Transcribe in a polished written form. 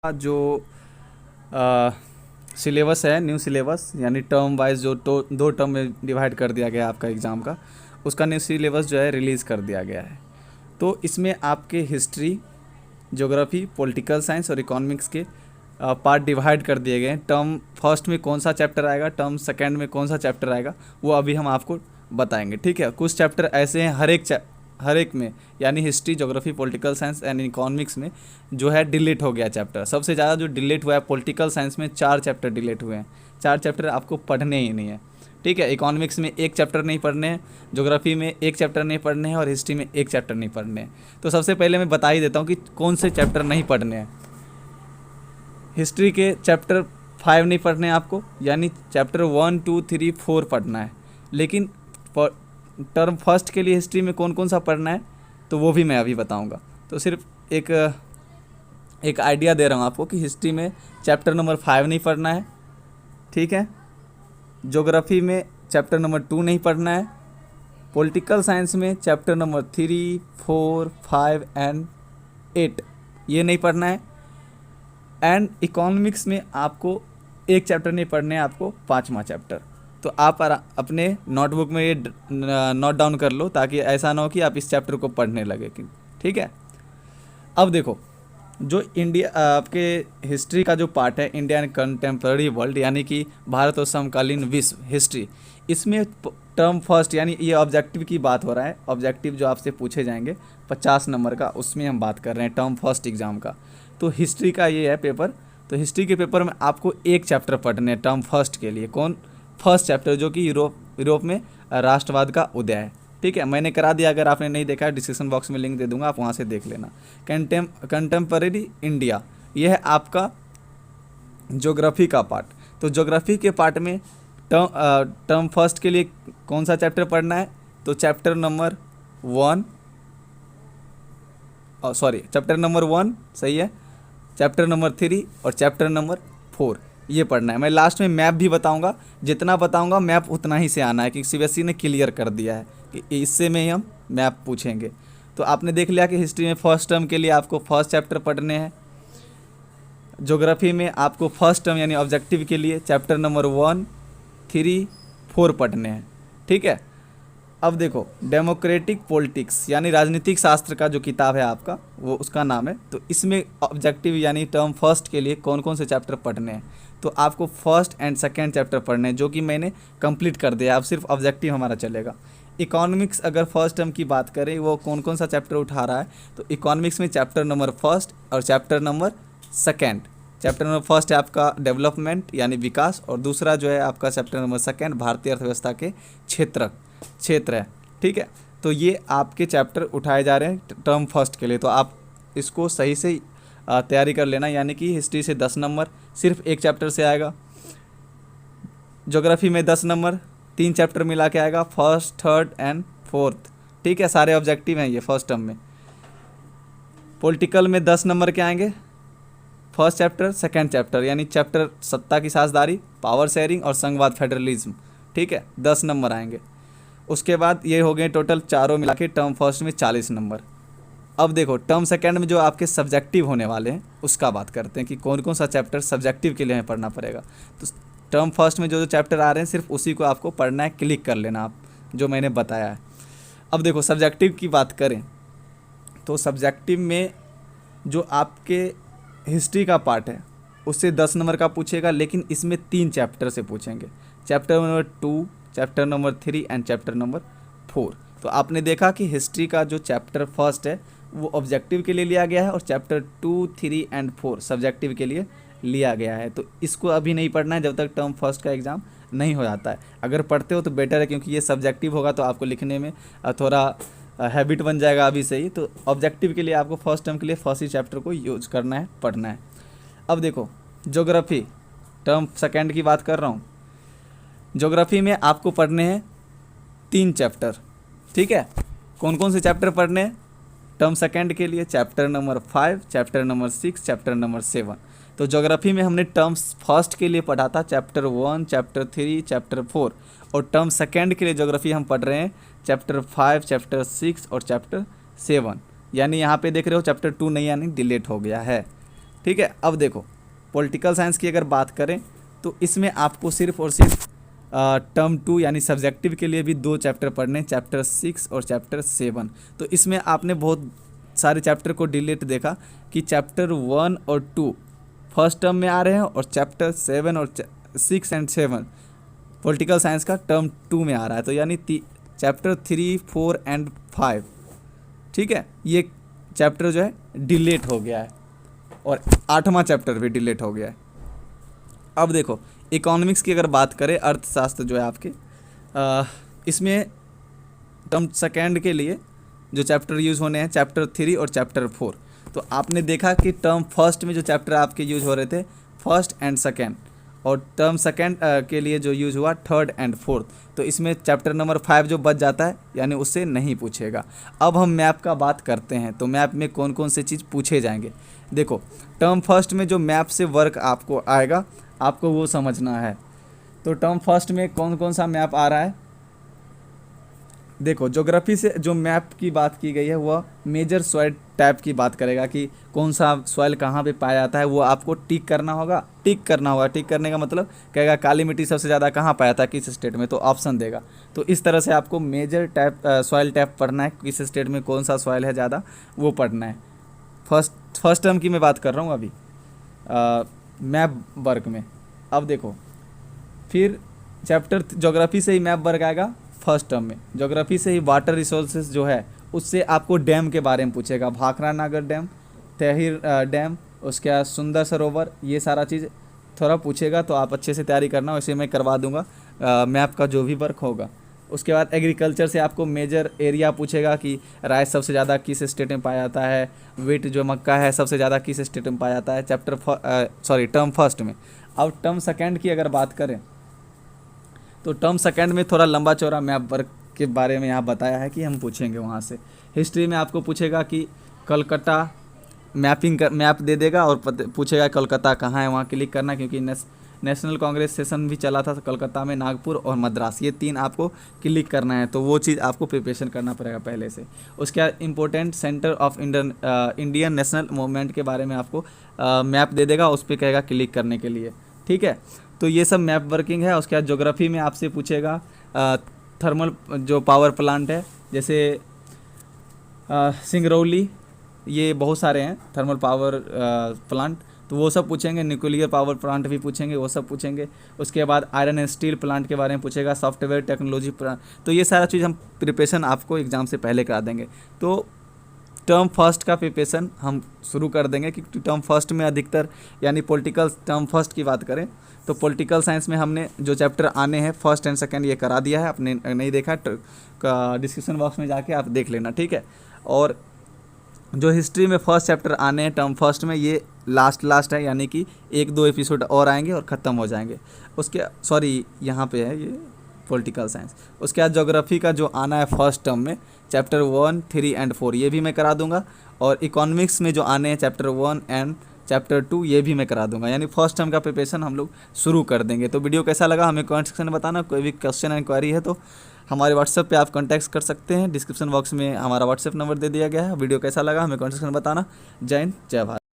जो सिलेबस है, new syllabus यानी टर्म वाइज जो दो टर्म में डिवाइड कर दिया गया आपका एग्ज़ाम का, उसका न्यू सिलेबस जो है रिलीज़ कर दिया गया है। तो इसमें आपके हिस्ट्री, ज्योग्राफी, पॉलिटिकल साइंस और इकोनॉमिक्स के पार्ट डिवाइड कर दिए गए हैं। टर्म फर्स्ट में कौन सा चैप्टर आएगा, टर्म सेकंड में कौन सा चैप्टर आएगा, वो अभी हम आपको बताएंगे। ठीक है, कुछ चैप्टर ऐसे हैं हर एक में, यानी history, geography, political science and economics में जो है डिलीट हो गया चैप्टर। सबसे ज़्यादा जो डिलीट हुआ है पॉलिटिकल साइंस में 4 चैप्टर डिलीट हुए हैं। 4 चैप्टर आपको पढ़ने ही नहीं है। ठीक है, इकोनॉमिक्स में 1 चैप्टर नहीं पढ़ने हैं, ज्योग्राफी में 1 चैप्टर नहीं पढ़ने हैं और हिस्ट्री में 1 चैप्टर नहीं पढ़ने हैं। तो सबसे पहले मैं बता ही देता हूँ कि कौन से चैप्टर नहीं पढ़ने हैं। हिस्ट्री के चैप्टर 5 नहीं पढ़ने हैं आपको, यानी चैप्टर 1, 2, 3, 4 पढ़ना है। लेकिन टर्म फर्स्ट के लिए हिस्ट्री में कौन कौन सा पढ़ना है तो वो भी मैं अभी बताऊंगा। तो सिर्फ एक आइडिया दे रहा हूँ आपको कि हिस्ट्री में चैप्टर नंबर 5 नहीं पढ़ना है। ठीक है, ज्योग्राफी में चैप्टर नंबर 2 नहीं पढ़ना है, पॉलिटिकल साइंस में चैप्टर नंबर 3, 4, 5 एंड 8 ये नहीं पढ़ना है। एंड इकोनॉमिक्स में आपको 1 चैप्टर नहीं पढ़ने हैं, आपको 5वां चैप्टर। तो आप अपने नोटबुक में ये नोट डाउन कर लो, ताकि ऐसा ना हो कि आप इस चैप्टर को पढ़ने लगे। ठीक है, अब देखो, जो इंडिया आपके हिस्ट्री का जो पार्ट है, इंडिया एंड कंटेम्प्रेरी वर्ल्ड, यानी कि भारत और समकालीन विश्व हिस्ट्री, इसमें टर्म फर्स्ट यानी ये ऑब्जेक्टिव की बात हो रहा है। ऑब्जेक्टिव जो आपसे पूछे जाएंगे 50 नंबर का, उसमें हम बात कर रहे हैं टर्म फर्स्ट एग्ज़ाम का। तो हिस्ट्री का ये है पेपर। तो हिस्ट्री के पेपर में आपको 1 चैप्टर पढ़ने हैं टर्म फर्स्ट के लिए। कौन? फर्स्ट चैप्टर, जो कि यूरोप में राष्ट्रवाद का उदय है। ठीक है, मैंने करा दिया, अगर आपने नहीं देखा डिस्क्रिप्शन बॉक्स में लिंक दे दूंगा, आप वहाँ से देख लेना। कंटेम्पररी इंडिया, यह है आपका ज्योग्राफी का पार्ट। तो ज्योग्राफी के पार्ट में टर्म फर्स्ट के लिए कौन सा चैप्टर पढ़ना है? तो चैप्टर नंबर 1 सही है, चैप्टर नंबर 3 और चैप्टर नंबर 4 ये पढ़ना है। मैं लास्ट में मैप भी बताऊंगा, जितना बताऊंगा मैप उतना ही से आना है, क्योंकि सीबीएसई ने क्लियर कर दिया है कि इससे में ही हम मैप पूछेंगे। तो आपने देख लिया कि हिस्ट्री में फर्स्ट टर्म के लिए आपको फर्स्ट चैप्टर पढ़ने हैं। ज्योग्राफी में आपको फर्स्ट टर्म यानी ऑब्जेक्टिव के लिए चैप्टर नंबर 1, 3, 4 पढ़ने हैं। ठीक है, अब देखो, डेमोक्रेटिक पॉलिटिक्स यानी राजनीतिक शास्त्र का जो किताब है आपका, वो उसका नाम है। तो इसमें ऑब्जेक्टिव यानी टर्म फर्स्ट के लिए कौन कौन से चैप्टर पढ़ने हैं? तो आपको फर्स्ट एंड सेकेंड चैप्टर पढ़ने हैं, जो कि मैंने कंप्लीट कर दिया। अब सिर्फ ऑब्जेक्टिव हमारा चलेगा। इकोनॉमिक्स अगर फर्स्ट टर्म की बात करें, वो कौन कौन सा चैप्टर उठा रहा है? तो इकोनॉमिक्स में चैप्टर नंबर 1 और चैप्टर नंबर 2। चैप्टर नंबर 1 है आपका डेवलपमेंट यानी विकास, और दूसरा जो है आपका चैप्टर नंबर 2 भारतीय अर्थव्यवस्था के क्षेत्र है। ठीक है, तो ये आपके चैप्टर उठाए जा रहे हैं टर्म फर्स्ट के लिए। तो आप इसको सही से तैयारी कर लेना, यानी कि हिस्ट्री से 10 नंबर सिर्फ 1 चैप्टर से आएगा। ज्योग्राफी में 10 नंबर 3 चैप्टर मिला के आएगा, फर्स्ट, थर्ड एंड फोर्थ। ठीक है, सारे ऑब्जेक्टिव हैं ये फर्स्ट टर्म में। पॉलिटिकल में 10 नंबर के आएंगे, फर्स्ट चैप्टर, सेकेंड चैप्टर, यानी चैप्टर सत्ता की साझेदारी, पावर शेयरिंग और संघवाद फेडरलिज्म। ठीक है, 10 नंबर आएंगे। उसके बाद ये हो गए टोटल चारों मिला के टर्म फर्स्ट में 40 नंबर। अब देखो, टर्म सेकंड में जो आपके सब्जेक्टिव होने वाले हैं उसका बात करते हैं कि कौन कौन सा चैप्टर सब्जेक्टिव के लिए हमें पढ़ना पड़ेगा। तो टर्म फर्स्ट में जो जो चैप्टर आ रहे हैं सिर्फ उसी को आपको पढ़ना है, क्लिक कर लेना आप, जो मैंने बताया है। अब देखो, सब्जेक्टिव की बात करें तो सब्जेक्टिव में जो आपके हिस्ट्री का पार्ट है उससे 10 नंबर का पूछेगा, लेकिन इसमें 3 चैप्टर से पूछेंगे, chapter number 2, chapter number 3 and chapter number 4। तो आपने देखा कि हिस्ट्री का जो चैप्टर फर्स्ट है वो ऑब्जेक्टिव के लिए लिया गया है, और चैप्टर 2, 3 एंड 4 सब्जेक्टिव के लिए लिया गया है। तो इसको अभी नहीं पढ़ना है जब तक टर्म फर्स्ट का एग्ज़ाम नहीं हो जाता है। अगर पढ़ते हो तो बेटर है, क्योंकि ये सब्जेक्टिव होगा तो आपको लिखने में थोड़ा हैबिट बन जाएगा अभी से ही। तो ऑब्जेक्टिव के लिए आपको फर्स्ट टर्म के लिए फर्स्ट ही चैप्टर को यूज करना है, पढ़ना है। अब देखो, ज्योग्राफी टर्म सेकेंड की बात कर रहा हूँ। ज्योग्राफी में आपको पढ़ने हैं 3 चैप्टर। ठीक है, कौन कौन से चैप्टर पढ़ने हैं टर्म सेकेंड के लिए? Chapter number 5, chapter number 6, chapter number 7। तो ज्योग्राफी में हमने टर्म्स फर्स्ट के लिए पढ़ा था चैप्टर 1, चैप्टर 3, चैप्टर 4, और टर्म सेकेंड के लिए ज्योग्राफी हम पढ़ रहे हैं चैप्टर 5, चैप्टर 6 और चैप्टर 7। यानी यहाँ पे देख रहे हो चैप्टर 2 नहीं, यानी डिलीट हो गया है। ठीक है। अब देखो पॉलिटिकल साइंस की अगर बात करें तो इसमें आपको सिर्फ और सिर्फ टर्म 2 यानी सब्जेक्टिव के लिए भी 2 चैप्टर पढ़ने, चैप्टर 6 और चैप्टर 7। तो इसमें आपने बहुत सारे चैप्टर को डिलीट देखा कि चैप्टर 1 और 2 फर्स्ट टर्म में आ रहे हैं और चैप्टर 7 और 6 एंड 7 पॉलिटिकल साइंस का टर्म 2 में आ रहा है। तो यानी चैप्टर 3, 4 एंड 5, ठीक है, ये चैप्टर जो है डिलीट हो गया है और 8वां चैप्टर भी डिलीट हो गया है। अब देखो इकोनॉमिक्स की अगर बात करें, अर्थशास्त्र जो है आपके, इसमें टर्म सेकेंड के लिए जो चैप्टर यूज़ होने हैं चैप्टर 3 और चैप्टर 4। तो आपने देखा कि टर्म फर्स्ट में जो चैप्टर आपके यूज हो रहे थे फर्स्ट एंड सेकेंड, और टर्म सेकेंड के लिए जो यूज हुआ थर्ड एंड फोर्थ, तो इसमें चैप्टर नंबर 5 जो बच जाता है यानी उससे नहीं पूछेगा। अब हम मैप का बात करते हैं तो मैप में कौन कौन से चीज़ पूछे जाएंगे। देखो टर्म फर्स्ट में जो मैप से वर्क आपको आएगा आपको वो समझना है। तो टर्म फर्स्ट में कौन कौन सा मैप आ रहा है, देखो ज्योग्राफी से जो मैप की बात की गई है वह मेजर सॉइल टाइप की बात करेगा कि कौन सा सॉइल कहाँ पे पाया जाता है, वो आपको टिक करना होगा। टिक करने का मतलब कहेगा काली मिट्टी सबसे ज़्यादा कहाँ पाया था, किस स्टेट में, तो ऑप्शन देगा। तो इस तरह से आपको मेजर टाइप सॉइल टाइप पढ़ना है, किस स्टेट में कौन सा सॉइल है ज़्यादा वो पढ़ना है। फर्स्ट टर्म की मैं बात कर रहा हूँ अभी मैप वर्क में। अब देखो फिर चैप्टर ज्योग्राफी से ही मैप वर्क आएगा फर्स्ट टर्म में। ज्योग्राफी से ही वाटर रिसोर्सेज जो है उससे आपको डैम के बारे में पूछेगा, भाखड़ा नागर डैम, तहिर डैम, उसके बाद सुंदर सरोवर, ये सारा चीज़ थोड़ा पूछेगा। तो आप अच्छे से तैयारी करना, वैसे मैं करवा दूंगा मैप का जो भी वर्क होगा। उसके बाद एग्रीकल्चर से आपको मेजर एरिया पूछेगा कि राइस सबसे ज़्यादा किस स्टेट में पाया जाता है, वीट जो मक्का है सबसे ज़्यादा किस स्टेट में पाया जाता है, टर्म फर्स्ट में। अब टर्म सेकेंड की अगर बात करें तो टर्म सेकेंड में थोड़ा लंबा चौड़ा मैप वर्क के बारे में यहाँ बताया है कि हम पूछेंगे वहाँ से। हिस्ट्री में आपको पूछेगा कि कलकत्ता मैप दे देगा और पूछेगा कलकत्ता कहाँ है, वहाँ क्लिक करना, क्योंकि नेशनल कांग्रेस सेशन भी चला था कलकत्ता में, नागपुर और मद्रास, ये 3 आपको क्लिक करना है। तो वो चीज़ आपको प्रिपरेशन करना पड़ेगा पहले से। उसके बाद important centre of Indian national movement के बारे में आपको मैप दे देगा, उस पर कहेगा क्लिक करने के लिए, ठीक है। तो ये सब मैप वर्किंग है। उसके बाद ज्योग्राफी में आपसे पूछेगा थर्मल जो पावर प्लांट है, जैसे सिंगरौली, ये बहुत सारे हैं थर्मल पावर प्लांट, तो वो सब पूछेंगे। न्यूक्लियर पावर प्लांट भी पूछेंगे, वो सब पूछेंगे। उसके बाद आयरन एंड स्टील प्लांट के बारे में पूछेगा, सॉफ्टवेयर टेक्नोलॉजी प्लांट। तो ये सारा चीज़ हम प्रिपरेशन आपको एग्ज़ाम से पहले करा देंगे। तो टर्म फर्स्ट का प्रिपरेशन हम शुरू कर देंगे, क्योंकि टर्म फर्स्ट में अधिकतर यानी पॉलिटिकल टर्म फर्स्ट की बात करें तो पॉलिटिकल साइंस में हमने जो चैप्टर आने हैं फर्स्ट एंड सेकंड ये करा दिया है। आपने नहीं देखा डिस्क्रिप्शन बॉक्स में जाके आप देख लेना, ठीक है। और जो हिस्ट्री में फर्स्ट चैप्टर आने हैं टर्म फर्स्ट में, ये लास्ट है, यानी कि 1-2 एपिसोड और आएंगे और ख़त्म हो जाएंगे। उसके यहाँ पे है ये पॉलिटिकल साइंस। उसके बाद ज्योग्राफी का जो आना है फर्स्ट टर्म में चैप्टर 1, 3 एंड 4 ये भी मैं करा दूंगा। और इकोनॉमिक्स में जो आने हैं चैप्टर 1 एंड चैप्टर 2 ये भी मैं करा दूंगा। यानी फर्स्ट टर्म का प्रिपरेशन हम लोग शुरू कर देंगे। तो वीडियो कैसा लगा हमें कमेंट सेक्शन में बताना। कोई भी क्वेश्चन एंड क्वेरी है तो हमारे व्हाट्सएप पे आप कॉन्टैक्ट कर सकते हैं। डिस्क्रिप्शन बॉक्स में हमारा व्हाट्सएप नंबर दे दिया गया है। वीडियो कैसा लगा हमें कमेंट सेक्शन में बताना। जय हिंद, जय भारत।